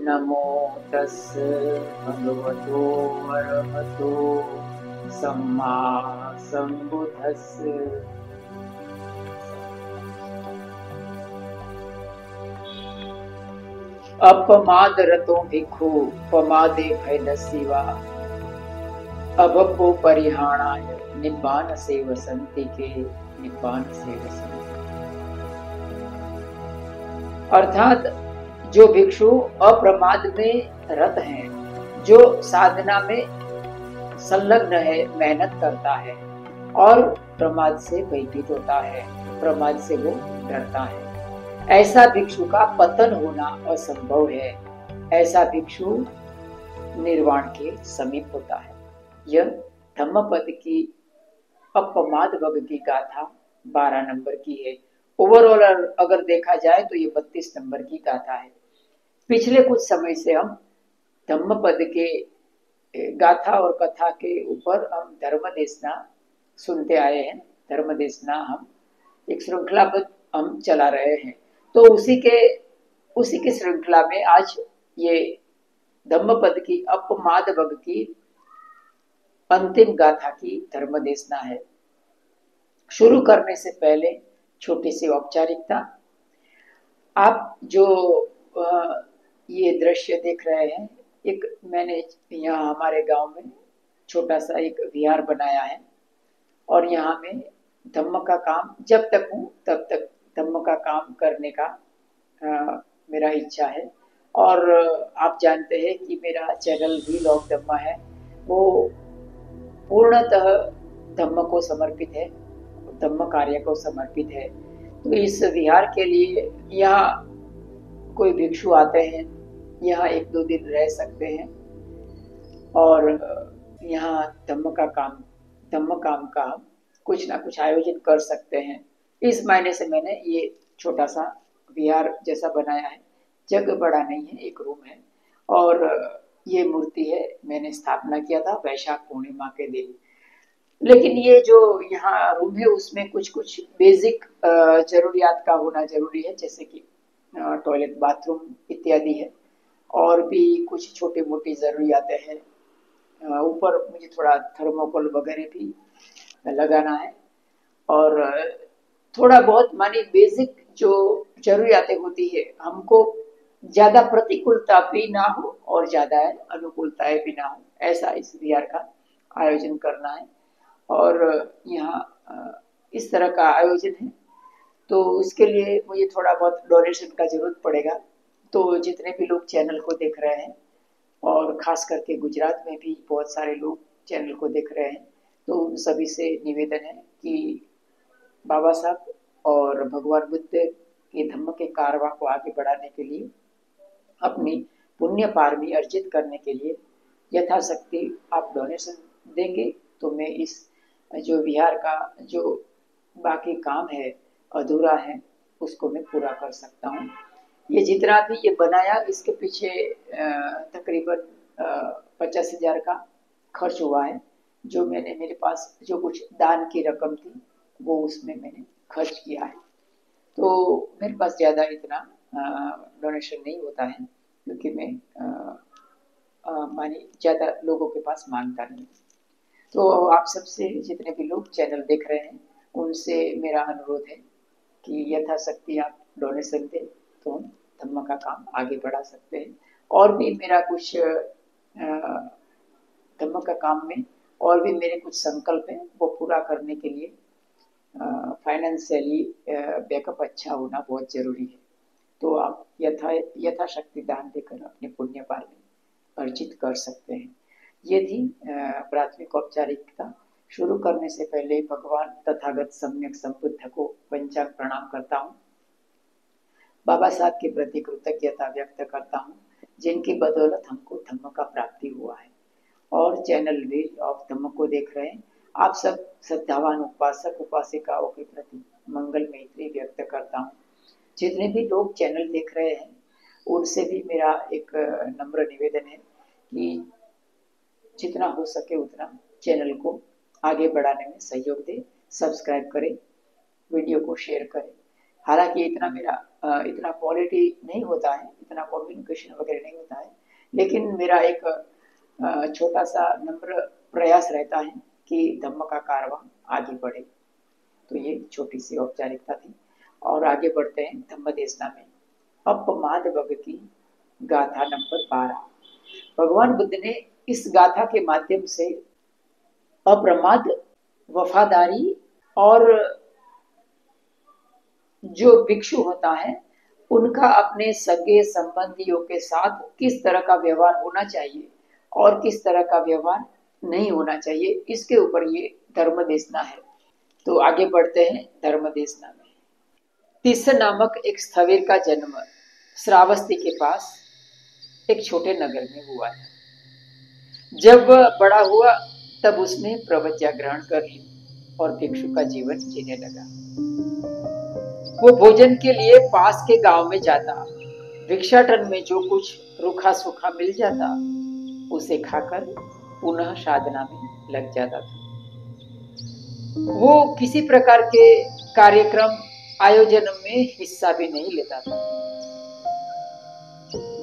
नमो तस् भगवतो अरहतो सम्मा सम्बुद्धस्य। अपमादरतो भिक्षु पमादे भयदस्यवा अभपो परिहाणाय निब्बान से वसंती के निब्बान से वसंती। अर्थात जो भिक्षु अप्रमाद में रत हैं, जो साधना में संलग्न है, मेहनत करता है और प्रमाद से भयभीत होता है, प्रमाद से वो डरता है, ऐसा भिक्षु का पतन होना असंभव है। ऐसा भिक्षु निर्वाण के समीप होता है। यह धम्मपद की अपमाद वग की गाथा 12 नंबर की है। ओवरऑल अगर देखा जाए तो ये 32 नंबर की गाथा है। पिछले कुछ समय से हम धम्मपद के गाथा और कथा के ऊपर हम धर्म देशना सुनते आए हैं। धर्म देशना हम एक श्रृंखलाबद्ध हम चला रहे हैं। तो उसी की श्रृंखला में आज ये धम्मपद की अपमाद वग की अंतिम गाथा की धर्म देशना है। शुरू करने से पहले छोटी सी औपचारिकता। आप जो ये दृश्य देख रहे हैं, एक मैंने यहाँ हमारे गांव में छोटा सा एक विहार बनाया है और यहाँ में धम्म का काम जब तक हूँ तब तक धम्म का काम करने का मेरा इच्छा है। और आप जानते हैं कि मेरा चैनल भी लॉग धम्मा है, वो पूर्णतः धम्म को समर्पित है, धम्म कार्य को समर्पित है। तो इस विहार के लिए यहाँ कोई भिक्षु आते हैं, यहाँ 1-2 दिन रह सकते हैं और यहाँ धम्म काम का कुछ ना कुछ आयोजन कर सकते हैं। इस मायने से मैंने ये छोटा सा विहार जैसा बनाया है। जगह बड़ा नहीं है, एक रूम है और ये मूर्ति है, मैंने स्थापना किया था वैशाख पूर्णिमा के दिन। लेकिन ये जो यहाँ रूम है उसमें कुछ बेसिक जरूरियात का होना जरूरी है, जैसे कि टॉयलेट, बाथरूम इत्यादि है और भी कुछ छोटी मोटी जरूरियातें हैं। ऊपर मुझे थोड़ा थर्मोकोल वगैरह भी लगाना है और थोड़ा बहुत मानी बेसिक जो जरूरियातें होती है, हमको ज्यादा प्रतिकूलता भी ना हो और ज्यादा अनुकूलताएं भी ना हो, ऐसा इस विहार का आयोजन करना है। और यहाँ इस तरह का आयोजन है तो उसके लिए मुझे थोड़ा बहुत डोनेशन का जरूरत पड़ेगा। तो जितने भी लोग चैनल को देख रहे हैं और खास करके गुजरात में भी बहुत सारे लोग चैनल को देख रहे हैं, तो उन सभी से निवेदन है कि बाबा साहब और भगवान बुद्ध के धम्म के कारवा को आगे बढ़ाने के लिए, अपनी पुण्य पारमी अर्जित करने के लिए यथाशक्ति आप डोनेशन देंगे तो मैं इस जो विहार का जो बाकी काम है अधूरा है उसको मैं पूरा कर सकता हूँ। ये जितना भी ये बनाया इसके पीछे तकरीबन 50,000 का खर्च हुआ है। जो मेरे पास जो कुछ दान की रकम थी वो उसमें मैंने खर्च किया है। तो मेरे पास ज़्यादा इतना डोनेशन नहीं होता है क्योंकि मैं मानी ज़्यादा लोगों के पास मांगता नहीं। तो आप सबसे जितने भी लोग चैनल देख रहे हैं उनसे मेरा अनुरोध है कि यथाशक्ति आप डोनेशन दें तो हम धम्म का काम आगे बढ़ा सकते हैं। और भी मेरा कुछ धम्म का काम में और भी मेरे कुछ संकल्प हैं, वो पूरा करने के लिए फाइनेंशियली बैकअप अच्छा होना बहुत जरूरी है। तो आप यथाशक्ति दान देकर अपने पुण्य पारमी अर्जित कर सकते हैं। ये थी प्राथमिक औपचारिकता। शुरू करने से पहले भगवान तथागत सम्यक संबुद्ध को पंचांग प्रणाम करता हूँ। बाबा साहब के प्रति कृतज्ञता व्यक्त करता हूँ जिनकी बदौलत हमको धम्म का प्राप्ति हुआ है। और चैनल वे ऑफ धम्म को देख रहे हैं आप सब श्रद्धावान उपासक उपासिकाओं के प्रति मंगल मैत्री व्यक्त करता हूँ। जितने भी लोग चैनल देख रहे हैं उनसे भी मेरा एक नम्र निवेदन है कि जितना हो सके उतना चैनल को आगे बढ़ाने में सहयोग दें, सब्सक्राइब करें, वीडियो को शेयर करें। हालांकि इतना मेरा इतना क्वालिटी नहीं होता है, इतना कम्युनिकेशन वगैरह नहीं होता है, लेकिन मेरा एक छोटा सा नम्र प्रयास रहता है कि धम्म का कारवां आगे बढ़े। तो ये छोटी सी औपचारिकता थी और आगे बढ़ते हैं धम्म देशना में। अपमाद वग की गाथा नंबर 12। भगवान बुद्ध ने इस गाथा के माध्यम से अप्रमाद, वफादारी और जो भिक्षु होता है उनका अपने सगे संबंधियों के साथ किस तरह का व्यवहार होना चाहिए और किस तरह का व्यवहार नहीं होना चाहिए, इसके ऊपर ये धर्म देशना है। तो आगे बढ़ते हैं धर्म देशना में। तिस्स नामक एक स्थविर का जन्म श्रावस्ती के पास एक छोटे नगर में हुआ था। जब वह बड़ा हुआ तब उसने प्रवज्ञा ग्रहण कर ली और भिक्षु का जीवन जीने लगा। वो भोजन के लिए पास के गांव में जाता, भिक्षाटन में जो कुछ रूखा सूखा मिल जाता उसे खाकर पुनः साधना में लग जाता था। वो किसी प्रकार के कार्यक्रम आयोजन में हिस्सा भी नहीं लेता था।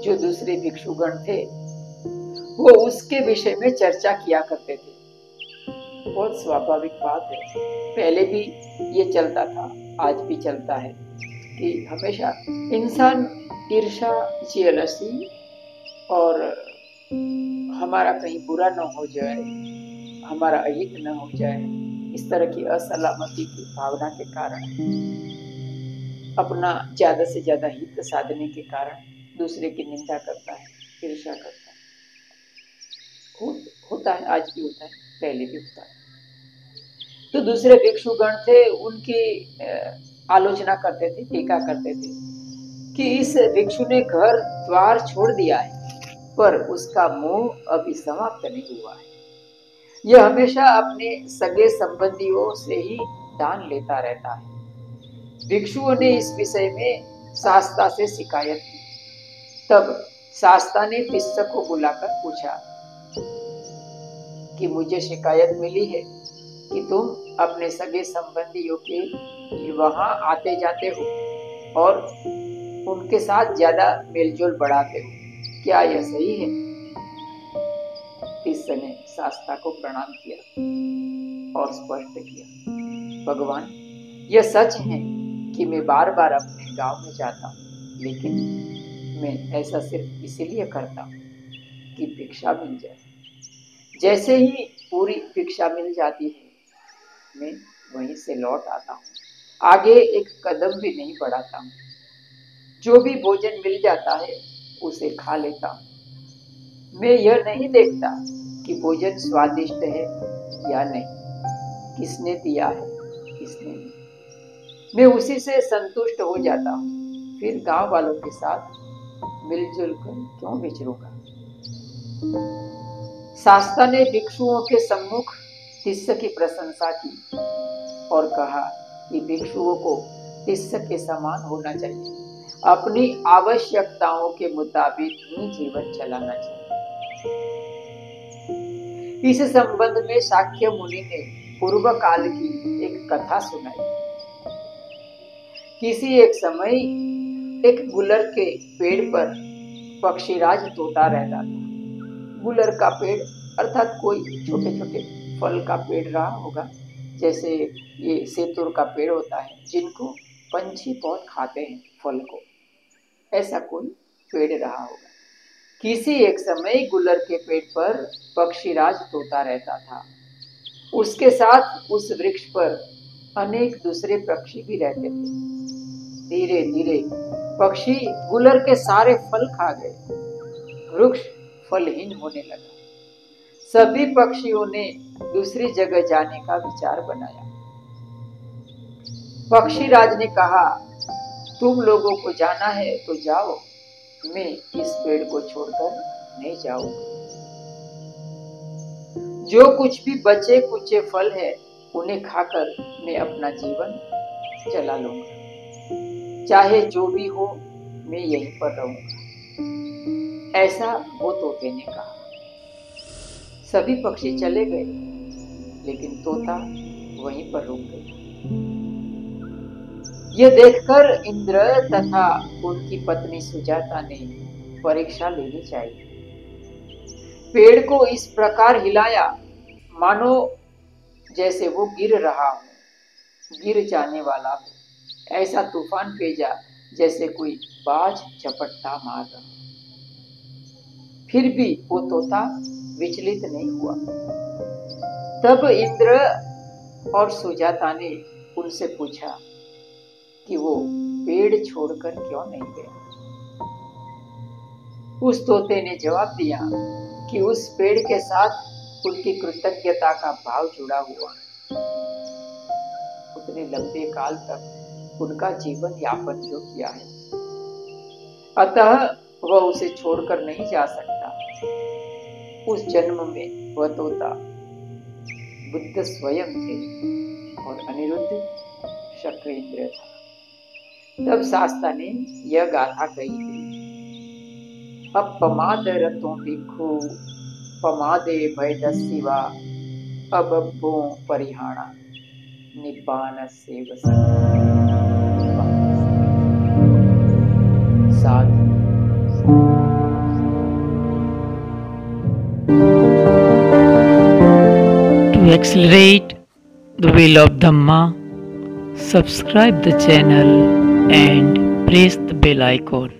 जो दूसरे भिक्षुगण थे वो उसके विषय में चर्चा किया करते थे। बहुत स्वाभाविक बात है, पहले भी ये चलता था, आज भी चलता है कि हमेशा इंसान ईर्ष्या, जेलसी और हमारा कहीं बुरा न हो जाए, हमारा अहित न हो जाए, इस तरह की असलामती की भावना के कारण, अपना ज्यादा से ज्यादा हित साधने के कारण दूसरे की निंदा करता है, ईर्ष्या करता है। होता है, आज भी होता है, पहले भी होता है। तो दूसरे भिक्षुगण थे, उनकी आलोचना करते थे, टीका करते थे कि इस भिक्षु ने घर द्वार छोड़ दिया है पर उसका मोह अभी समाप्त नहीं हुआ है। यह हमेशा अपने सगे संबंधियों से ही दान लेता रहता है। भिक्षुओं ने इस विषय में शास्ता से शिकायत की। तब शास्ता ने तिस्स को बुलाकर पूछा कि मुझे शिकायत मिली है कि तुम अपने सगे संबंधियों के वहां आते जाते हो और उनके साथ ज्यादा मेलजोल बढ़ाते हो, क्या यह सही है? तिस्स ने शास्ता को प्रणाम किया और स्पष्ट किया, भगवान, यह सच है कि मैं बार बार अपने गांव में जाता हूँ, लेकिन मैं ऐसा सिर्फ इसीलिए करता हूँ कि भिक्षा मिल जाए। जैसे ही पूरी भिक्षा मिल जाती है मैं वहीं से लौट आता हूँ, आगे एक कदम भी नहीं बढ़ाता हूँ। जो भी भोजन मिल जाता है उसे खा लेता हूँ। मैं यह नहीं देखता कि भोजन स्वादिष्ट है या नहीं, किसने दिया है, किसने नहीं। मैं उसी से संतुष्ट हो जाता हूँ, फिर गांव वालों के साथ मिलजुल कर क्यों विचरूंगा। शास्ता ने भिक्षुओं के सम्मुख तिस्स की प्रशंसा की और कहा कि भिक्षुओं को तिस्स के समान होना चाहिए, अपनी आवश्यकताओं के मुताबिक ही जीवन चलाना चाहिए। इस संबंध में शाक्य मुनि ने पूर्व काल की एक कथा सुनाई। किसी एक समय एक गुलर के पेड़ पर पक्षीराज तोता रहता था। गुलर का पेड़ अर्थात कोई छोटे छोटे फल का पेड़ रहा होगा, जैसे ये सेतुर का पेड़ होता है जिनको पंछी बहुत खाते हैं फल को, ऐसा कोई पेड़ रहा होगा। किसी एक समय गुलर के पेड़ पर पक्षीराज तोता रहता था। उसके साथ उस वृक्ष पर अनेक दूसरे पक्षी भी रहते थे। धीरे धीरे पक्षी गुलर के सारे फल खा गए, वृक्ष फलहीन होने लगा। सभी पक्षियों ने दूसरी जगह जाने का विचार बनाया। पक्षीराज ने कहा, तुम लोगों को जाना है तो जाओ, मैं इस पेड़ को छोड़कर नहीं जाऊंगा। जो कुछ भी बचे कुचे फल है उन्हें खाकर मैं अपना जीवन चला लूंगा, चाहे जो भी हो मैं यहीं पर रहूंगा, ऐसा वो तोते ने कहा। सभी पक्षी चले गए लेकिन तोता वहीं पर रुक गया। यह देखकर इंद्र तथा उनकी पत्नी सुजाता ने परीक्षा लेनी चाहिए। पेड़ को इस प्रकार हिलाया मानो जैसे वो गिर रहा हो, गिर जाने वाला हो। ऐसा तूफान भेजा जैसे कोई बाज झपट्टा मार रहा। फिर भी वो तोता विचलित नहीं हुआ। तब इंद्र और सुजाता ने उनसे पूछा कि वो पेड़ छोड़कर क्यों नहीं गया। उस तोते ने जवाब दिया कि उस पेड़ के साथ उनकी कृतज्ञता का भाव जुड़ा हुआ। उतने लंबे काल तक उनका जीवन यापन जो किया है, अतः वह उसे छोड़कर नहीं जा सकता। उस जन्म में वह तोता बुद्ध स्वयं थे और अनिरुद्ध शक्र इंद्र था। तब शास्ता ने यह गाथा कही थी, अपमाद रतो भिक्षु पमादे भयदस्सिवा अबभ्भो परिहाणा निब्बान सेव साधु। To accelerate the wheel of Dhamma, subscribe the channel and press the bell icon.